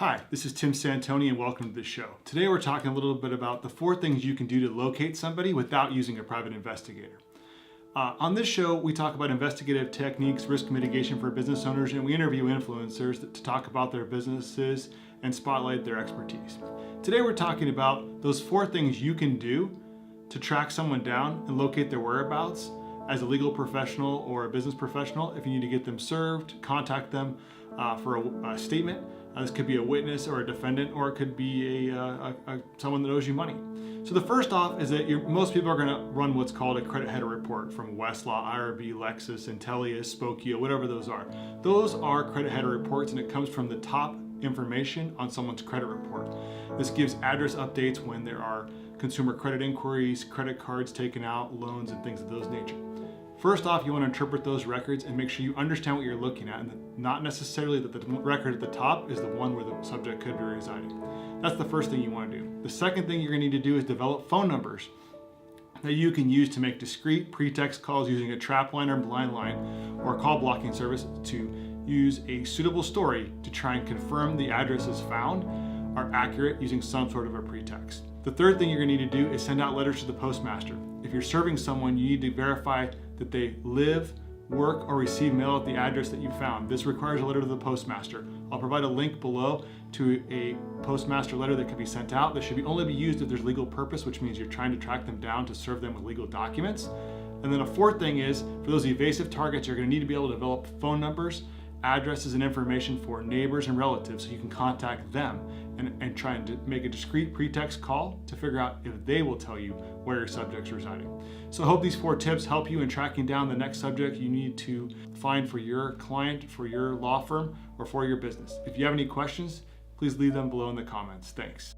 Hi, this is Tim Santoni and welcome to the show. Today we're talking a little bit about the 4 things you can do to locate somebody without using a private investigator. On this show, we talk about investigative techniques, risk mitigation for business owners, and we interview influencers to talk about their businesses and spotlight their expertise. Today we're talking about those 4 things you can do to track someone down and locate their whereabouts as a legal professional or a business professional. If you need to get them served, contact them for a statement. This could be a witness or a defendant, or it could be someone that owes you money. So the first off is that most people are going to run what's called a credit header report from Westlaw, IRB, Lexis, Intellius, Spokio, whatever those are. Those are credit header reports, and it comes from the top information on someone's credit report. This gives address updates when there are consumer credit inquiries, credit cards taken out, loans, and things of those nature. First off, you want to interpret those records and make sure you understand what you're looking at, and not necessarily that the record at the top is the one where the subject could be residing. That's the first thing you want to do. The second thing you're going to need to do is develop phone numbers that you can use to make discrete pretext calls using a trap line or blind line or a call blocking service to use a suitable story to try and confirm the addresses found are accurate using some sort of a pretext. The third thing you're going to need to do is send out letters to the postmaster. If you're serving someone, you need to verify that they live, work, or receive mail at the address that you found. This requires a letter to the postmaster. I'll provide a link below to a postmaster letter that can be sent out. This should only be used if there's legal purpose, which means you're trying to track them down to serve them with legal documents. And then a fourth thing is, for those evasive targets, you're going to need to be able to develop phone numbers, addresses, and information for neighbors and relatives so you can contact them and try and make a discrete pretext call to figure out if they will tell you where your subject's residing. So I hope these 4 tips help you in tracking down the next subject you need to find for your client, for your law firm, or for your business. If you have any questions, please leave them below in the comments. Thanks.